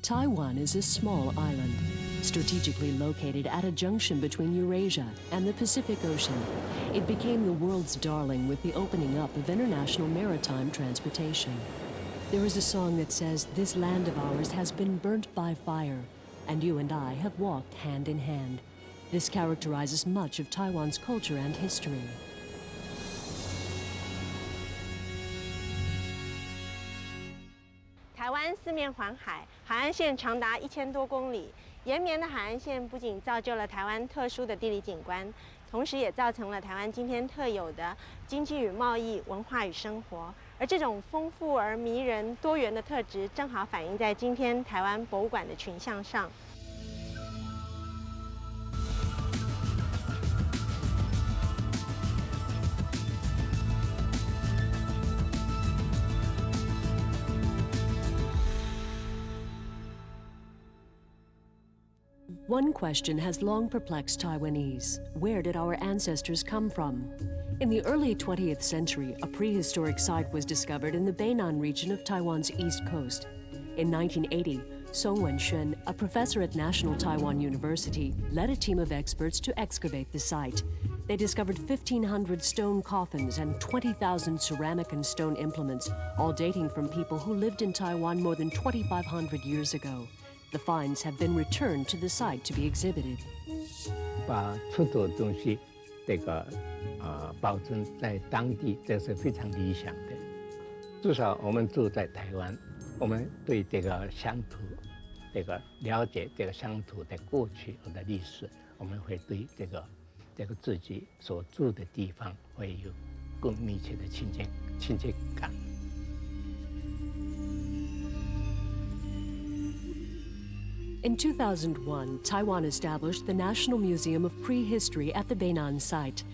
Taiwan is a small island, strategically located at a junction between Eurasia and the Pacific Ocean. It became the world's darling with the opening up of international maritime transportation. There is a song that says, "This land of ours has been burnt by fire, and you and I have walked hand in hand." This characterizes much of Taiwan's culture and history.台湾四面环海，海岸线长达1000多公里。延绵的海岸线不仅造就了台湾特殊的地理景观，同时也造成了台湾今天特有的经济与贸易、文化与生活。而这种丰富而迷人、多元的特质，正好反映在今天台湾博物馆的群像上。One question has long perplexed Taiwanese. Where did our ancestors come from? In the early 20th century, a prehistoric site was discovered in the Beinan region of Taiwan's east coast. In 1980, Song Wenxuan, a professor at National Taiwan University, led a team of experts to excavate the site. They discovered 1,500 stone coffins and 20,000 ceramic and stone implements, all dating from people who lived in Taiwan more than 2,500 years ago. The finds have been returned to the site to be exhibited. 把出土的东西，保存在当地，这是非常理想的。至少我们住在台湾，我们对这个乡土，了解这个乡土的过去和的历史，我们会对这个自己所住的地方会有更密切的亲切感。In 2001, Taiwan established the National Museum of Prehistory at the Beinan site.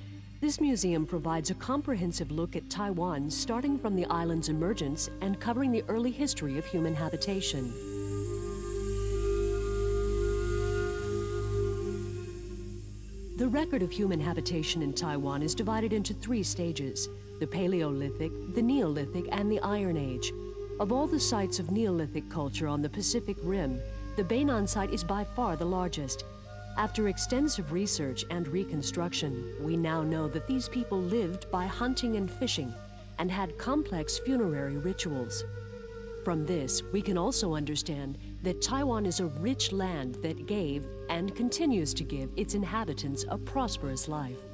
This museum provides a comprehensive look at Taiwan, starting from the island's emergence and covering the early history of human habitation. The record of human habitation in Taiwan is divided into 3 stages: the Paleolithic, the Neolithic, and the Iron Age. Of all the sites of Neolithic culture on the Pacific Rim, the Beinan site is by far the largest. After extensive research and reconstruction, we now know that these people lived by hunting and fishing and had complex funerary rituals. From this, we can also understand that Taiwan is a rich land that gave and continues to give its inhabitants a prosperous life.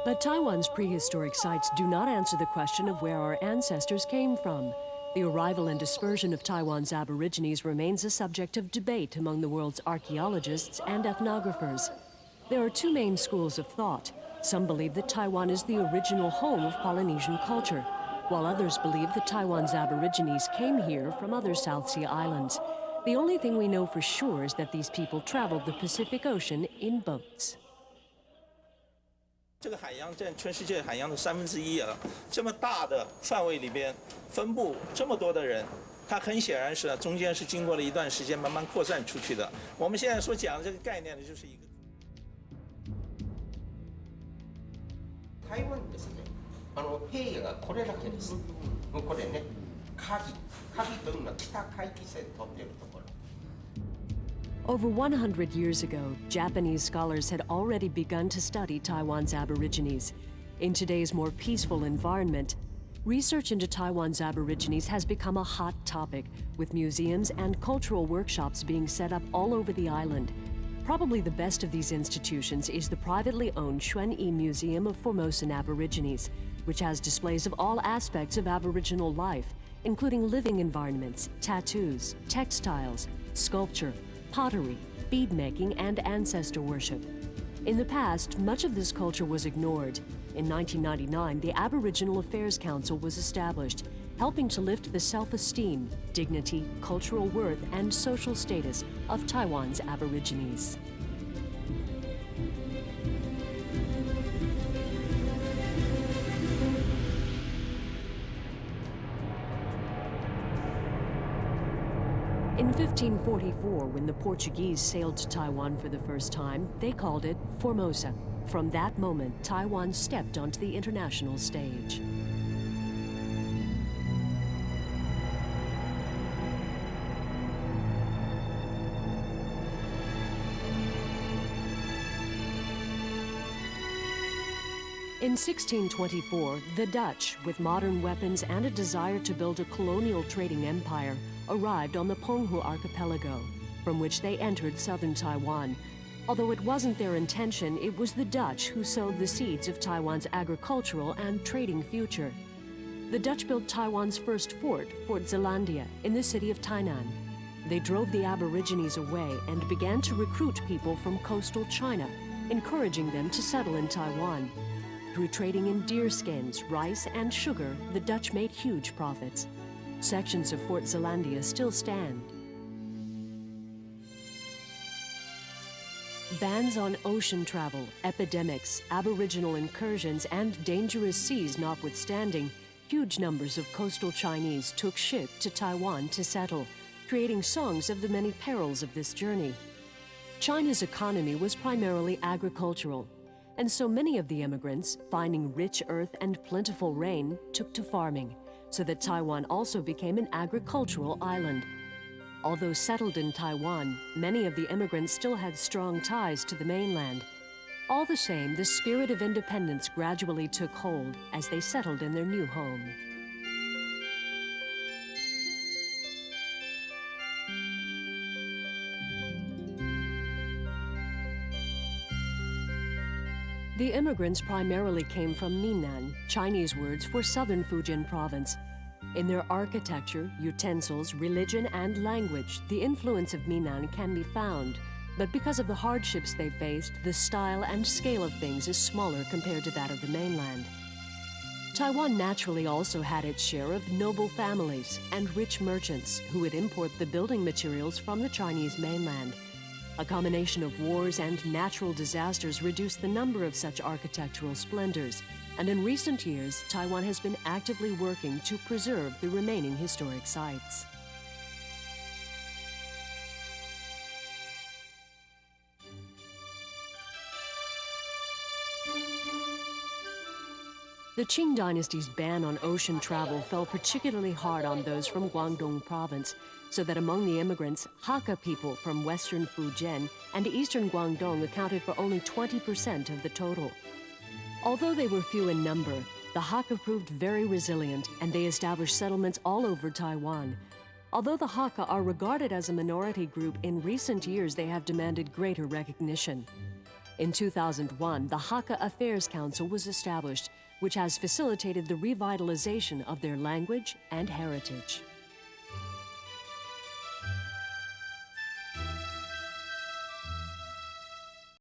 But Taiwan's prehistoric sites do not answer the question of where our ancestors came from. The arrival and dispersion of Taiwan's Aborigines remains a subject of debate among the world's archaeologists and ethnographers. There are 2 main schools of thought. Some believe that Taiwan is the original home of Polynesian culture, while others believe that Taiwan's Aborigines came here from other South Sea islands. The only thing we know for sure is that these people traveled the Pacific Ocean in boats. 这个海洋占全世界海洋的1/3啊，这么大的范围里边分布这么多的人，它很显然是中间是经过了一段时间慢慢扩散出去的。我们现在所讲的这个概念呢，就是一个。台湾ですね。平野がこれだけです。もうこれね、鍵というのは北回帰線通っているところ。 Over 100 years ago, Japanese scholars had already begun to study Taiwan's Aborigines. In today's more peaceful environment, research into Taiwan's Aborigines has become a hot topic, with museums and cultural workshops being set up all over the island. Probably the best of these institutions is the privately owned Xuanyi Museum of Formosan Aborigines, which has displays of all aspects of Aboriginal life, including living environments, tattoos, textiles, sculpture, pottery, bead making, and ancestor worship. In the past, much of this culture was ignored. In 1999, the Aboriginal Affairs Council was established, helping to lift the self-esteem, dignity, cultural worth, and social status of Taiwan's Aborigines. In 1544, when the Portuguese sailed to Taiwan for the first time, they called it Formosa. From that moment, Taiwan stepped onto the international stage. In 1624, the Dutch, with modern weapons and a desire to build a colonial trading empire, arrived on the Penghu archipelago, from which they entered southern Taiwan. Although it wasn't their intention, it was the Dutch who sowed the seeds of Taiwan's agricultural and trading future. The Dutch built Taiwan's first fort, Fort Zeelandia, in the city of Tainan. They drove the Aborigines away and began to recruit people from coastal China, encouraging them to settle in Taiwan. Through trading in deer skins, rice, and sugar, the Dutch made huge profits. Sections of Fort Zeelandia still stand. Bans on ocean travel, epidemics, aboriginal incursions, and dangerous seas notwithstanding, huge numbers of coastal Chinese took ship to Taiwan to settle, creating songs of the many perils of this journey. China's economy was primarily agricultural, and so many of the immigrants, finding rich earth and plentiful rain, took to farming, so that Taiwan also became an agricultural island. Although settled in Taiwan, many of the immigrants still had strong ties to the mainland. All the same, the spirit of independence gradually took hold as they settled in their new home. The immigrants primarily came from Minnan, Chinese words for southern Fujian province. In their architecture, utensils, religion, and language, the influence of Minnan can be found. But because of the hardships they faced, the style and scale of things is smaller compared to that of the mainland. Taiwan naturally also had its share of noble families and rich merchants who would import the building materials from the Chinese mainland. A combination of wars and natural disasters reduced the number of such architectural splendors, and in recent years, Taiwan has been actively working to preserve the remaining historic sites. The Qing dynasty's ban on ocean travel fell particularly hard on those from Guangdong province, so that among the immigrants, Hakka people from western Fujian and eastern Guangdong accounted for only 20% of the total. Although they were few in number, the Hakka proved very resilient, and they established settlements all over Taiwan. Although the Hakka are regarded as a minority group, in recent years they have demanded greater recognition. In 2001, the Hakka Affairs Council was established, which has facilitated the revitalization of their language and heritage.